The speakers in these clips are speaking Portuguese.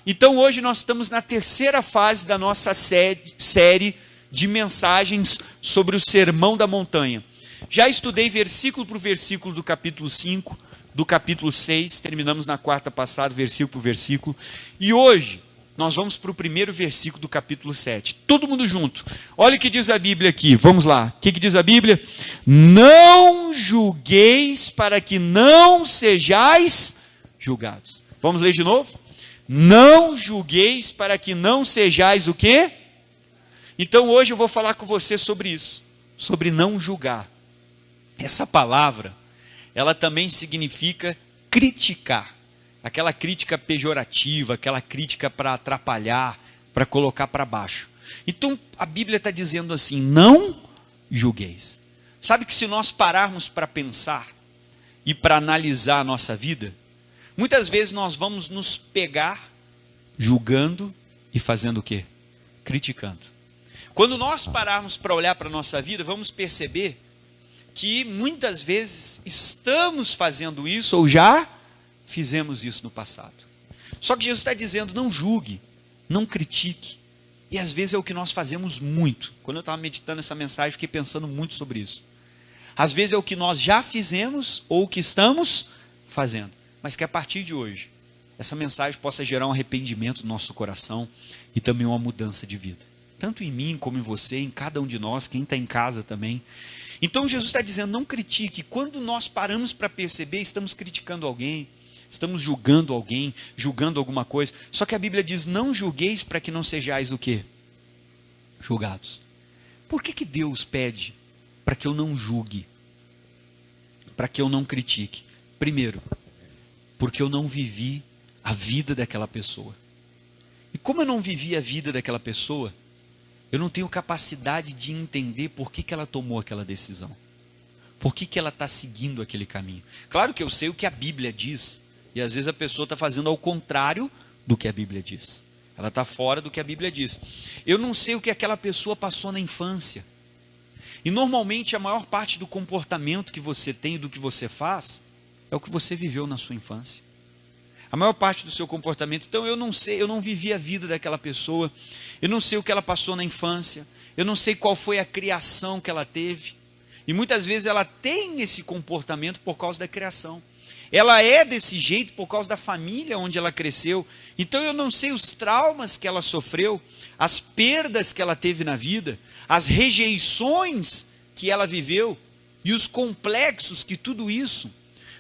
Então hoje nós estamos na terceira fase da nossa série de mensagens sobre o Sermão da Montanha. Já estudei versículo por versículo do capítulo 5, do capítulo 6, terminamos na quarta passada, versículo por versículo, e hoje nós vamos para o primeiro versículo do capítulo 7. Todo mundo junto. Olha o que diz a Bíblia aqui. Vamos lá. O que diz a Bíblia? Não julgueis para que não sejais julgados. Vamos ler de novo? Não julgueis para que não sejais o quê? Então hoje eu vou falar com você sobre isso. Sobre não julgar. Essa palavra, ela também significa criticar. Aquela crítica pejorativa, aquela crítica para atrapalhar, para colocar para baixo. Então a Bíblia está dizendo assim, não julgueis. Sabe que se nós pararmos para pensar e para analisar a nossa vida, muitas vezes nós vamos nos pegar julgando e fazendo o quê? Criticando. Quando nós pararmos para olhar para a nossa vida, vamos perceber que muitas vezes estamos fazendo isso ou já fizemos isso no passado. Só que Jesus está dizendo, não julgue, não critique. E às vezes é o que nós fazemos muito. Quando eu estava meditando essa mensagem, fiquei pensando muito sobre isso. Às vezes é o que nós já fizemos ou o que estamos fazendo. Mas que a partir de hoje, essa mensagem possa gerar um arrependimento no nosso coração e também uma mudança de vida. Tanto em mim como em você, em cada um de nós, quem está em casa também. Então Jesus está dizendo, não critique. Quando nós paramos para perceber, estamos criticando alguém, estamos julgando alguém, julgando alguma coisa. Só que a Bíblia diz, não julgueis para que não sejais o quê? Julgados. Por que Deus pede para que eu não julgue? Para que eu não critique? Primeiro, porque eu não vivi a vida daquela pessoa. E como eu não vivi a vida daquela pessoa, eu não tenho capacidade de entender por que ela tomou aquela decisão. Por que ela está seguindo aquele caminho. Claro que eu sei o que a Bíblia diz. E às vezes a pessoa está fazendo ao contrário do que a Bíblia diz. Ela está fora do que a Bíblia diz. Eu não sei o que aquela pessoa passou na infância. E normalmente a maior parte do comportamento que você tem, do que você faz, é o que você viveu na sua infância. A maior parte do seu comportamento. Então eu não sei, eu não vivi a vida daquela pessoa. Eu não sei o que ela passou na infância. Eu não sei qual foi a criação que ela teve. E muitas vezes ela tem esse comportamento por causa da criação. Ela é desse jeito por causa da família onde ela cresceu. Então eu não sei os traumas que ela sofreu, as perdas que ela teve na vida, as rejeições que ela viveu e os complexos que tudo isso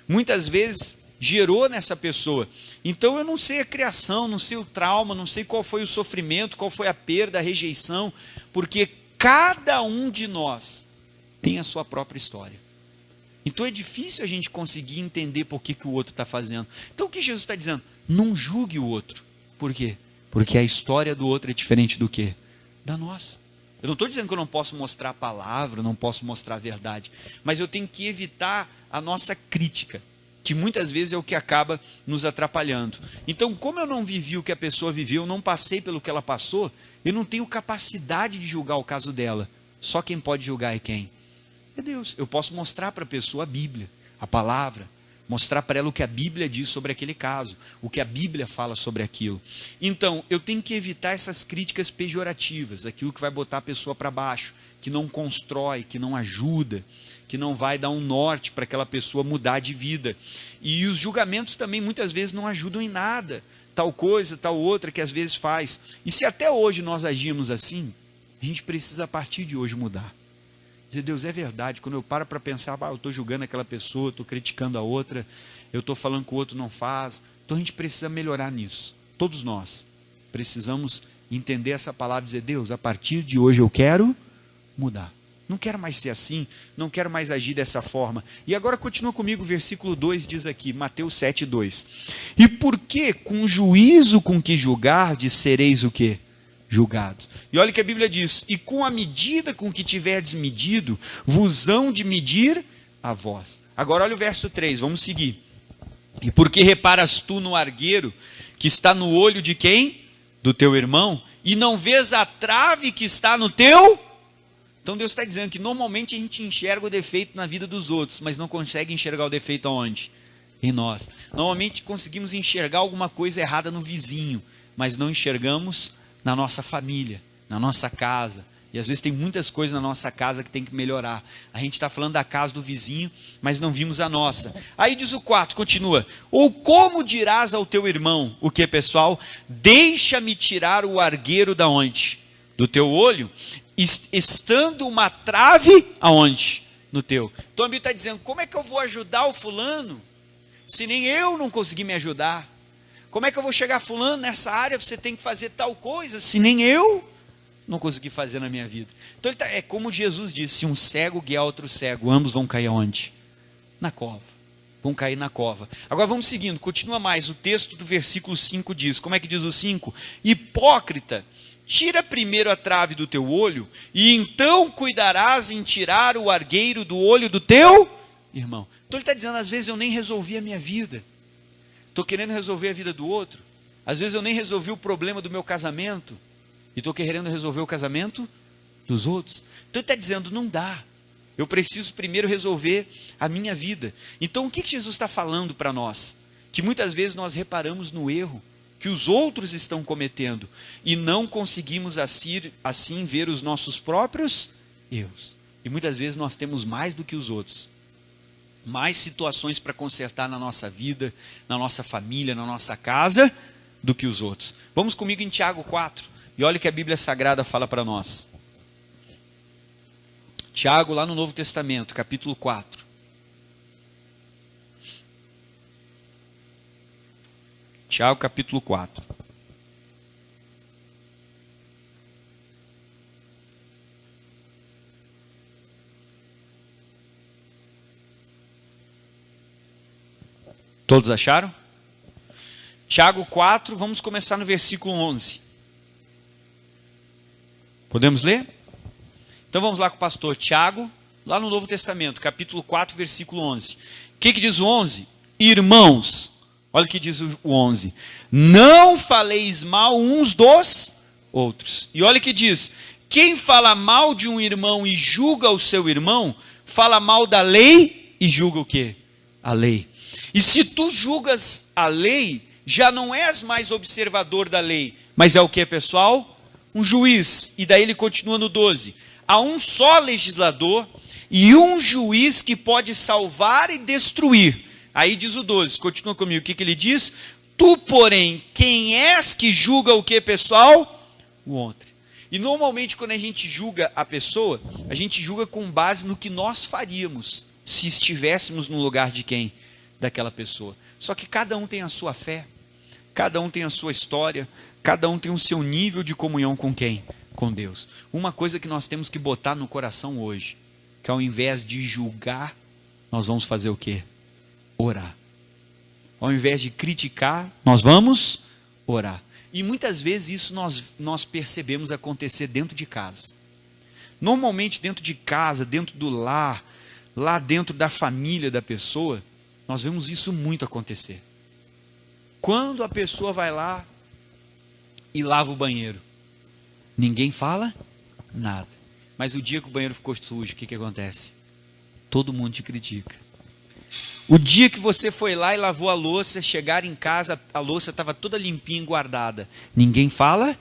muitas vezes gerou nessa pessoa. Então eu não sei a criação, não sei o trauma, não sei qual foi o sofrimento, qual foi a perda, a rejeição, porque cada um de nós tem a sua própria história. Então é difícil a gente conseguir entender por que o outro está fazendo. Então o que Jesus está dizendo? Não julgue o outro. Por quê? Porque a história do outro é diferente do quê? Da nossa. Eu não estou dizendo que eu não posso mostrar a palavra, não posso mostrar a verdade, mas eu tenho que evitar a nossa crítica, que muitas vezes é o que acaba nos atrapalhando. Então, como eu não vivi o que a pessoa viveu, não passei pelo que ela passou, eu não tenho capacidade de julgar o caso dela. Só quem pode julgar é quem? É Deus. Eu posso mostrar para a pessoa a Bíblia, a palavra, mostrar para ela o que a Bíblia diz sobre aquele caso, o que a Bíblia fala sobre aquilo. Então, eu tenho que evitar essas críticas pejorativas, aquilo que vai botar a pessoa para baixo, que não constrói, que não ajuda, que não vai dar um norte para aquela pessoa mudar de vida. E os julgamentos também muitas vezes não ajudam em nada, tal coisa, tal outra que às vezes faz. E se até hoje nós agimos assim, a gente precisa a partir de hoje mudar. Dizer, Deus, é verdade, quando eu paro para pensar, eu estou julgando aquela pessoa, estou criticando a outra, eu estou falando que o outro não faz, então a gente precisa melhorar nisso. Todos nós precisamos entender essa palavra e dizer, Deus, a partir de hoje eu quero mudar. Não quero mais ser assim, não quero mais agir dessa forma. E agora continua comigo, o versículo 2 diz aqui, Mateus 7, 2. E porque com o juízo com que julgardes, sereis o quê? Julgados. E olha o que a Bíblia diz, e com a medida com que tiverdes medido, vos hão de medir a vós. Agora olha o verso 3, vamos seguir. E porque reparas tu no argueiro que está no olho de quem? Do teu irmão, e não vês a trave que está no teu? Então Deus está dizendo que normalmente a gente enxerga o defeito na vida dos outros, mas não consegue enxergar o defeito aonde? em nós. Normalmente conseguimos enxergar alguma coisa errada no vizinho, mas não enxergamos na nossa família, na nossa casa. E às vezes tem muitas coisas na nossa casa que tem que melhorar. A gente está falando da casa do vizinho, mas não vimos a nossa. Aí diz o 4, continua. Ou como dirás ao teu irmão, o que, pessoal? Deixa-me tirar o argueiro da onde? Do teu olho, estando uma trave aonde? No teu. Então a Bíblia está dizendo, como é que eu vou ajudar o fulano, se nem eu não consegui me ajudar? Como é que eu vou chegar, fulano, nessa área você tem que fazer tal coisa, se nem eu não consegui fazer na minha vida? Então é como Jesus disse, se um cego guiar outro cego, ambos vão cair aonde? Na cova. Vão cair na cova. Agora vamos seguindo, continua mais, o texto do versículo 5 diz, como é que diz o 5? Hipócrita, tira primeiro a trave do teu olho, e então cuidarás em tirar o argueiro do olho do teu irmão. Então ele está dizendo, às vezes eu nem resolvi a minha vida, estou querendo resolver a vida do outro. Às vezes eu nem resolvi o problema do meu casamento, e estou querendo resolver o casamento dos outros. Então ele está dizendo, não dá. Eu preciso primeiro resolver a minha vida. Então o que Jesus está falando para nós? Que muitas vezes nós reparamos no erro que os outros estão cometendo, e não conseguimos assim ver os nossos próprios erros. E muitas vezes nós temos mais do que os outros. Mais situações para consertar na nossa vida, na nossa família, na nossa casa, do que os outros. Vamos comigo em Tiago 4. E olha o que a Bíblia Sagrada fala para nós. Tiago, lá no Novo Testamento, capítulo 4. Tiago, capítulo 4. Todos acharam? Tiago 4, vamos começar no versículo 11. Podemos ler? Então vamos lá com o pastor Tiago, lá no Novo Testamento, capítulo 4, versículo 11. O que diz o 11? Irmãos, olha o que diz o 11. Não faleis mal uns dos outros. E olha o que diz. Quem fala mal de um irmão e julga o seu irmão, fala mal da lei e julga o quê? A lei. E se tu julgas a lei, já não és mais observador da lei, mas é o que, pessoal? Um juiz. E daí ele continua no 12. Há um só legislador e um juiz que pode salvar e destruir. Aí diz o 12, continua comigo, o que ele diz? Tu, porém, quem és que julga o que, pessoal? O outro. E normalmente quando a gente julga a pessoa, a gente julga com base no que nós faríamos, se estivéssemos no lugar de quem? Daquela pessoa. Só que cada um tem a sua fé, cada um tem a sua história, cada um tem o seu nível de comunhão com quem? Com Deus. Uma coisa que nós temos que botar no coração hoje, que ao invés de julgar, nós vamos fazer o quê? Orar. Ao invés de criticar, nós vamos orar. E muitas vezes isso nós percebemos acontecer dentro de casa. Normalmente dentro de casa, dentro do lar, lá dentro da família da pessoa, nós vemos isso muito acontecer. Quando a pessoa vai lá e lava o banheiro, ninguém fala nada. Mas o dia que o banheiro ficou sujo, o que acontece? Todo mundo te critica. O dia que você foi lá e lavou a louça, chegar em casa, a louça estava toda limpinha e guardada. Ninguém fala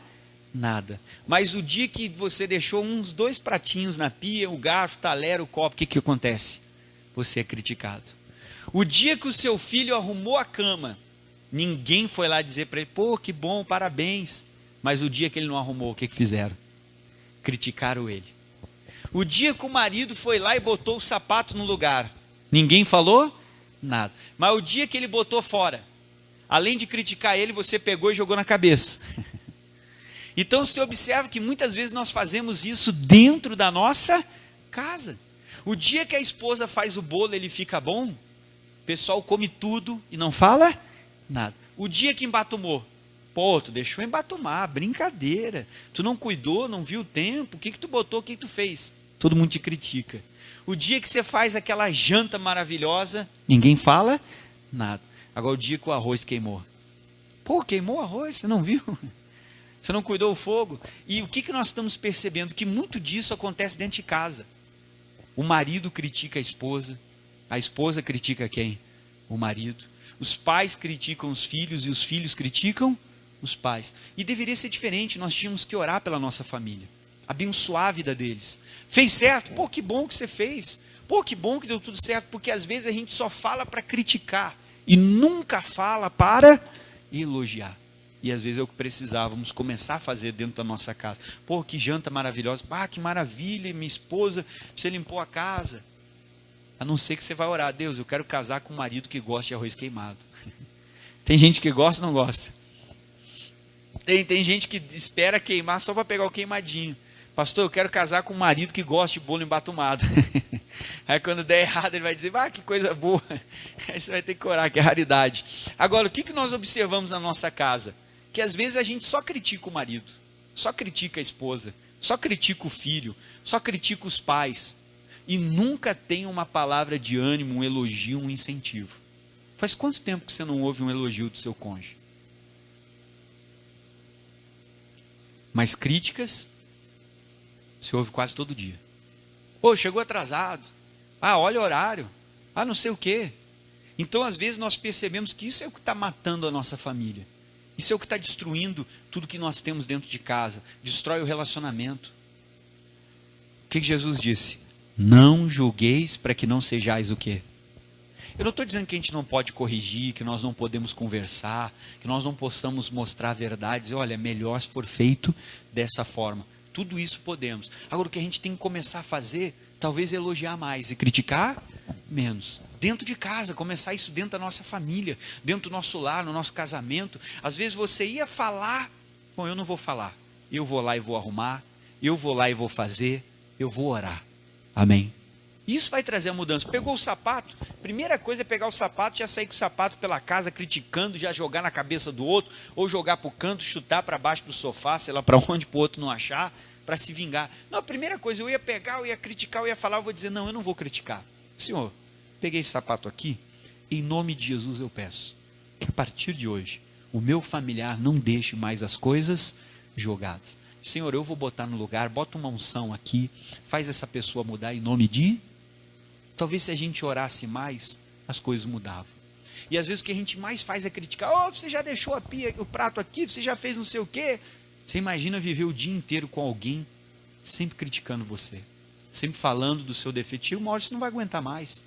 nada. Mas o dia que você deixou uns 2 pratinhos na pia, o garfo, o talher, o copo, o que acontece? Você é criticado. O dia que o seu filho arrumou a cama, ninguém foi lá dizer para ele, pô, que bom, parabéns. Mas o dia que ele não arrumou, o que fizeram? Criticaram ele. O dia que o marido foi lá e botou o sapato no lugar, ninguém falou nada. Mas o dia que ele botou fora, além de criticar ele, você pegou e jogou na cabeça. Então você observa que muitas vezes nós fazemos isso dentro da nossa casa. O dia que a esposa faz o bolo, ele fica bom, o pessoal come tudo e não fala nada. O dia que embatumou, pô, tu deixou embatumar, brincadeira. Tu não cuidou, não viu o tempo, o que tu botou, o que tu fez? Todo mundo te critica. O dia que você faz aquela janta maravilhosa, ninguém fala nada. Agora o dia que o arroz queimou. Pô, queimou o arroz, você não viu? Você não cuidou do fogo? E o que nós estamos percebendo? Que muito disso acontece dentro de casa. O marido critica a esposa critica quem? O marido. Os pais criticam os filhos e os filhos criticam os pais. E deveria ser diferente, nós tínhamos que orar pela nossa família, abençoar a vida deles. Fez certo? Pô, que bom que você fez. Pô, que bom que deu tudo certo, porque às vezes a gente só fala para criticar e nunca fala para elogiar. E às vezes é o que precisávamos começar a fazer dentro da nossa casa. Pô, que janta maravilhosa. Ah, que maravilha, minha esposa, você limpou a casa. A não ser que você vai orar, Deus, eu quero casar com um marido que gosta de arroz queimado. Tem gente que gosta ou não gosta? Tem gente que espera queimar só para pegar o queimadinho. Pastor, eu quero casar com um marido que gosta de bolo embatumado. Aí quando der errado ele vai dizer, ah, que coisa boa. Aí você vai ter que orar, que é raridade. Agora, o que nós observamos na nossa casa? Que às vezes a gente só critica o marido, só critica a esposa, só critica o filho, só critica os pais. E nunca tem uma palavra de ânimo, um elogio, um incentivo. Faz quanto tempo que você não ouve um elogio do seu cônjuge? Mas críticas, você ouve quase todo dia. Pô, chegou atrasado. Ah, olha o horário. Ah, não sei o quê. Então, às vezes, nós percebemos que isso é o que está matando a nossa família. Isso é o que está destruindo tudo que nós temos dentro de casa. Destrói o relacionamento. O que Jesus disse? Não julgueis para que não sejais o quê? Eu não estou dizendo que a gente não pode corrigir, que nós não podemos conversar, que nós não possamos mostrar verdades. Olha, é melhor se for feito dessa forma. Tudo isso podemos. Agora, o que a gente tem que começar a fazer, talvez é elogiar mais e criticar menos. Dentro de casa, começar isso dentro da nossa família, dentro do nosso lar, no nosso casamento. Às vezes você ia falar, bom, eu não vou falar. Eu vou lá e vou arrumar, eu vou lá e vou fazer, eu vou orar. Amém? Isso vai trazer a mudança. Pegou o sapato, primeira coisa é pegar o sapato, já sair com o sapato pela casa, criticando, já jogar na cabeça do outro, ou jogar para o canto, chutar para baixo do sofá, sei lá para onde, para o outro não achar, para se vingar. Não, a primeira coisa, eu ia pegar, eu ia criticar, eu ia falar, eu vou dizer, não, eu não vou criticar. Senhor, peguei esse sapato aqui, em nome de Jesus eu peço, que a partir de hoje, o meu familiar não deixe mais as coisas jogadas. Senhor, eu vou botar no lugar, bota uma unção aqui, faz essa pessoa mudar em nome de... Talvez se a gente orasse mais, as coisas mudavam. E às vezes o que a gente mais faz é criticar. Oh, você já deixou a pia, o prato aqui, você já fez não sei o quê. Você imagina viver o dia inteiro com alguém, sempre criticando você, sempre falando do seu defeito. Uma hora você não vai aguentar mais.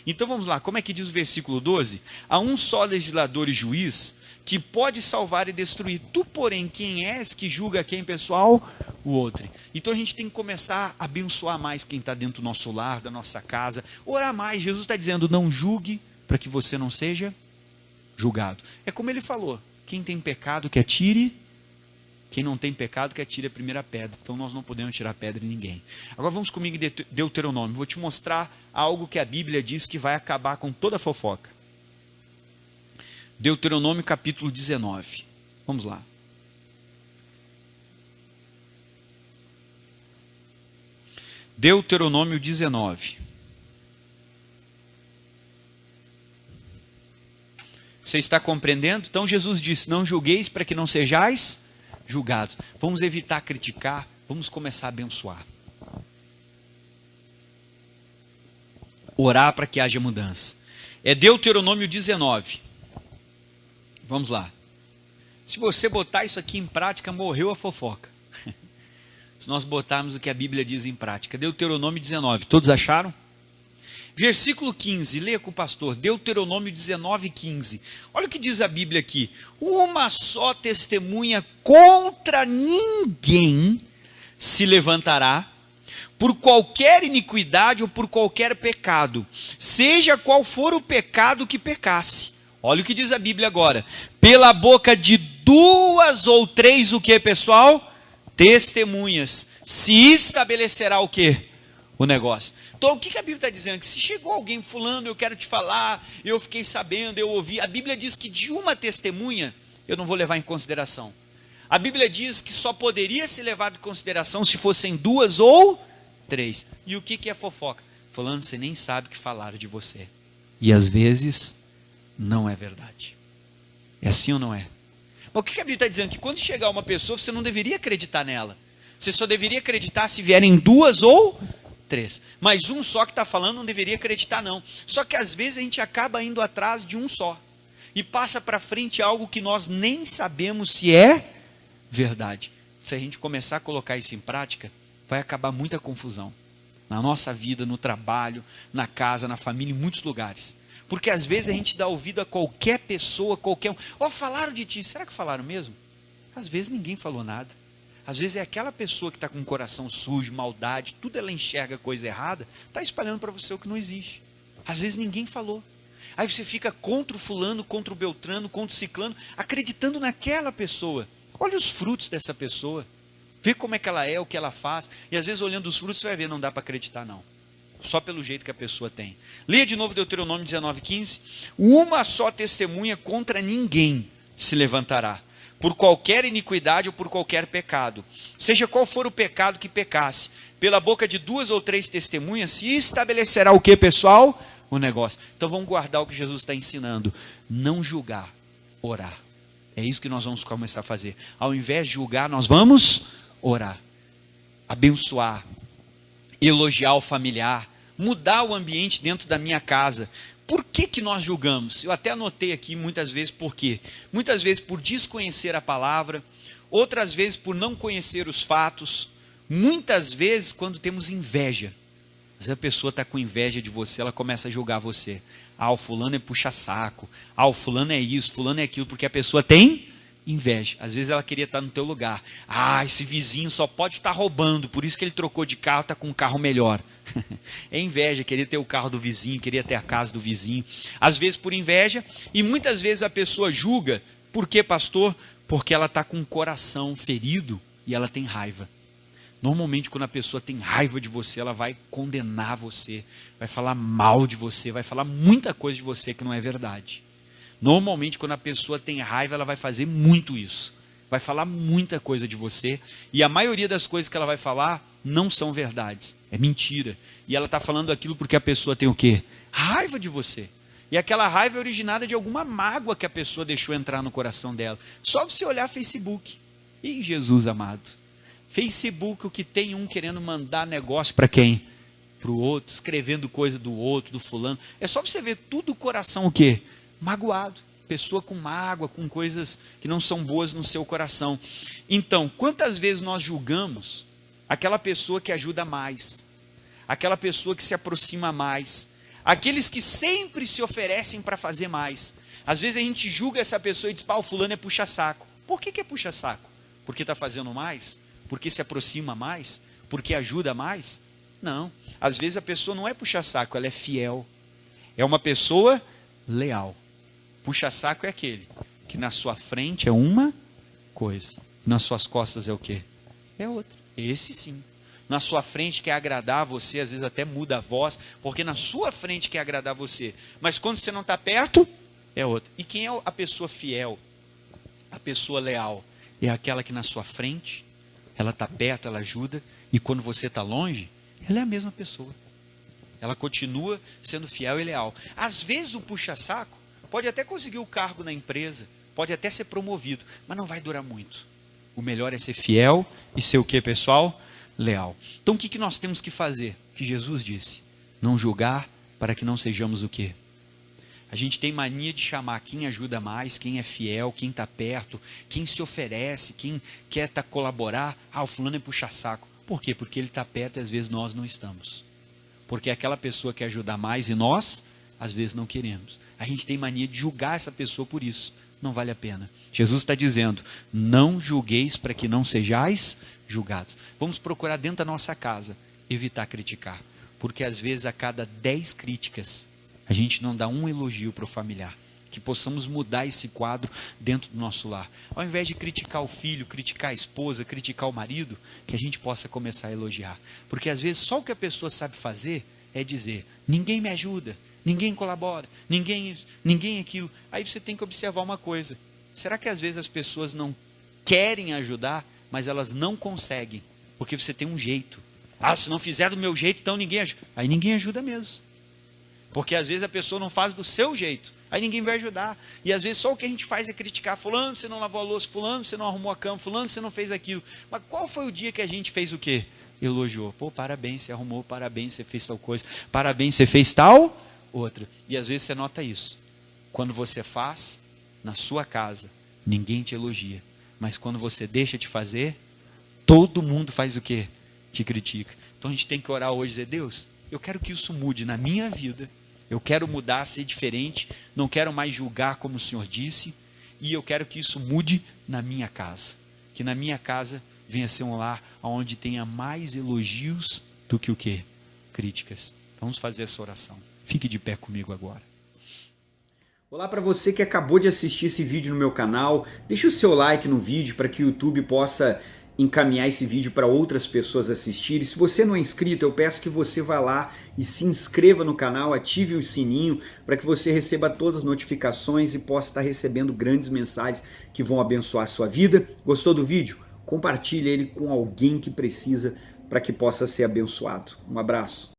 Então vamos lá, como é que diz o versículo 12? Há um só legislador e juiz que pode salvar e destruir. Tu, porém, quem és que julga quem, pessoal? O outro. Então a gente tem que começar a abençoar mais quem está dentro do nosso lar, da nossa casa. Orar mais. Jesus está dizendo, não julgue para que você não seja julgado. É como ele falou, quem tem pecado que atire, quem não tem pecado que atire a primeira pedra. Então nós não podemos tirar pedra em ninguém. Agora vamos comigo em Deuteronômio. Vou te mostrar algo que a Bíblia diz que vai acabar com toda a fofoca. Deuteronômio capítulo 19. Vamos lá. Deuteronômio 19. Você está compreendendo? Então Jesus disse, não julgueis para que não sejais julgados. Vamos evitar criticar, vamos começar a abençoar. Orar para que haja mudança. É Deuteronômio 19. Vamos lá. Se você botar isso aqui em prática, morreu a fofoca. Se nós botarmos o que a Bíblia diz em prática. Deuteronômio 19. Todos acharam? Versículo 15. Leia com o pastor. Deuteronômio 19, 15. Olha o que diz a Bíblia aqui. Uma só testemunha contra ninguém se levantará por qualquer iniquidade ou por qualquer pecado, seja qual for o pecado que pecasse. Olha o que diz a Bíblia agora. Pela boca de 2 ou 3, o que, pessoal? Testemunhas. Se estabelecerá o que? O negócio. Então, o que a Bíblia está dizendo? Que se chegou alguém, fulano, eu quero te falar, eu fiquei sabendo, eu ouvi. A Bíblia diz que de uma testemunha, eu não vou levar em consideração. A Bíblia diz que só poderia ser levado em consideração se fossem 2 ou 3. E o que é fofoca? Fulano, você nem sabe o que falaram de você. E às vezes... não é verdade. É assim ou não é? Mas o que a Bíblia está dizendo? Que quando chegar uma pessoa, você não deveria acreditar nela. Você só deveria acreditar se vierem 2 ou 3. Mas um só que está falando não deveria acreditar não. Só que às vezes a gente acaba indo atrás de um só. e passa para frente algo que nós nem sabemos se é verdade. Se a gente começar a colocar isso em prática, vai acabar muita confusão na nossa vida, no trabalho, na casa, na família, em muitos lugares. Porque às vezes a gente dá ouvido a qualquer pessoa, qualquer um. Falaram de ti, será que falaram mesmo? Às vezes ninguém falou nada. Às vezes é aquela pessoa que está com o coração sujo, maldade, tudo ela enxerga coisa errada, está espalhando para você o que não existe. Às vezes ninguém falou. Aí você fica contra o fulano, contra o beltrano, contra o ciclano, acreditando naquela pessoa. Olha os frutos dessa pessoa. Vê como é que ela é, o que ela faz. E às vezes olhando os frutos você vai ver, não dá para acreditar não. Só pelo jeito que a pessoa tem. Leia de novo Deuteronômio 19:15. Uma só testemunha contra ninguém se levantará, por qualquer iniquidade ou por qualquer pecado. Seja qual for o pecado que pecasse, pela boca de 2 ou 3 testemunhas se estabelecerá o que, pessoal? O negócio. Então vamos guardar o que Jesus está ensinando. Não julgar, orar. É isso que nós vamos começar a fazer. Ao invés de julgar, nós vamos orar. Abençoar. Elogiar o familiar. Mudar o ambiente dentro da minha casa. Por que nós julgamos? Eu até anotei aqui muitas vezes por quê. Muitas vezes por desconhecer a palavra. Outras vezes por não conhecer os fatos. Muitas vezes quando temos inveja. Se a pessoa está com inveja de você, ela começa a julgar você. O fulano é puxa-saco. O fulano é isso, fulano é aquilo. Porque a pessoa tem inveja. Às vezes ela queria estar no teu lugar. Esse vizinho só pode estar roubando. Por isso que ele trocou de carro, está com um carro melhor. É inveja, queria ter o carro do vizinho, queria ter a casa do vizinho. Às vezes por inveja. E muitas vezes a pessoa julga. Por quê, pastor? Porque ela está com o coração ferido e ela tem raiva. Normalmente quando a pessoa tem raiva de você, ela vai condenar você, vai falar mal de você, vai falar muita coisa de você que não é verdade. Normalmente quando a pessoa tem raiva, ela vai fazer muito isso. Vai falar muita coisa de você, e a maioria das coisas que ela vai falar não são verdades, é mentira. E ela está falando aquilo porque a pessoa tem o quê? Raiva de você. E aquela raiva é originada de alguma mágoa que a pessoa deixou entrar no coração dela. Só você olhar Facebook. Ih, Jesus amado. Facebook, o que tem um querendo mandar negócio para quem? Para o outro, escrevendo coisa do outro, do fulano. É só você ver tudo o coração o quê? Magoado. Pessoa com mágoa, com coisas que não são boas no seu coração. Então, quantas vezes nós julgamos aquela pessoa que ajuda mais? Aquela pessoa que se aproxima mais? Aqueles que sempre se oferecem para fazer mais? Às vezes a gente julga essa pessoa e diz, o fulano é puxa-saco. Por que é puxa-saco? Porque está fazendo mais? Porque se aproxima mais? Porque ajuda mais? Não. Às vezes a pessoa não é puxa-saco, ela é fiel. É uma pessoa leal. Puxa-saco é aquele que na sua frente é uma coisa, nas suas costas é o quê? É outra. Esse sim. Na sua frente quer agradar você, às vezes até muda a voz, porque na sua frente quer agradar você. Mas quando você não está perto, é outra. E quem é a pessoa fiel? A pessoa leal? É aquela que na sua frente ela está perto, ela ajuda, e quando você está longe, ela é a mesma pessoa. Ela continua sendo fiel e leal. Às vezes o puxa-saco pode até conseguir o cargo na empresa, pode até ser promovido, mas não vai durar muito. O melhor é ser fiel e ser o que, pessoal? Leal. Então o que nós temos que fazer? Que Jesus disse, não julgar para que não sejamos o quê? A gente tem mania de chamar quem ajuda mais, quem é fiel, quem está perto, quem se oferece, quem quer colaborar. O fulano é puxa-saco. Por quê? Porque ele está perto e às vezes nós não estamos. Porque aquela pessoa quer ajudar mais e nós, às vezes, não queremos. A gente tem mania de julgar essa pessoa por isso. Não vale a pena. Jesus está dizendo, não julgueis para que não sejais julgados. Vamos procurar dentro da nossa casa, evitar criticar. Porque às vezes a cada 10 críticas, a gente não dá um elogio para o familiar. Que possamos mudar esse quadro dentro do nosso lar. Ao invés de criticar o filho, criticar a esposa, criticar o marido, que a gente possa começar a elogiar. Porque às vezes só o que a pessoa sabe fazer é dizer, ninguém me ajuda, ninguém colabora, ninguém isso, ninguém aquilo. Aí você tem que observar uma coisa. Será que às vezes as pessoas não querem ajudar, mas elas não conseguem? Porque você tem um jeito. Se não fizer do meu jeito, então ninguém ajuda. Aí ninguém ajuda mesmo. Porque às vezes a pessoa não faz do seu jeito, aí ninguém vai ajudar. E às vezes só o que a gente faz é criticar, fulano, você não lavou a louça, fulano, você não arrumou a cama, fulano, você não fez aquilo. Mas qual foi o dia que a gente fez o quê? Elogiou. Parabéns, você arrumou, parabéns, você fez tal coisa, parabéns, você fez tal outra. E às vezes você nota isso. Quando você faz, na sua casa, ninguém te elogia. Mas quando você deixa de fazer, todo mundo faz o quê? Te critica. Então a gente tem que orar hoje e dizer, Deus, eu quero que isso mude na minha vida. Eu quero mudar, ser diferente. Não quero mais julgar como o Senhor disse. E eu quero que isso mude na minha casa. Que na minha casa venha ser um lar onde tenha mais elogios do que o quê? Críticas. Vamos fazer essa oração. Fique de pé comigo agora. Olá para você que acabou de assistir esse vídeo no meu canal. Deixe o seu like no vídeo para que o YouTube possa encaminhar esse vídeo para outras pessoas assistirem. Se você não é inscrito, eu peço que você vá lá e se inscreva no canal, ative o sininho para que você receba todas as notificações e possa estar recebendo grandes mensagens que vão abençoar a sua vida. Gostou do vídeo? Compartilhe ele com alguém que precisa para que possa ser abençoado. Um abraço.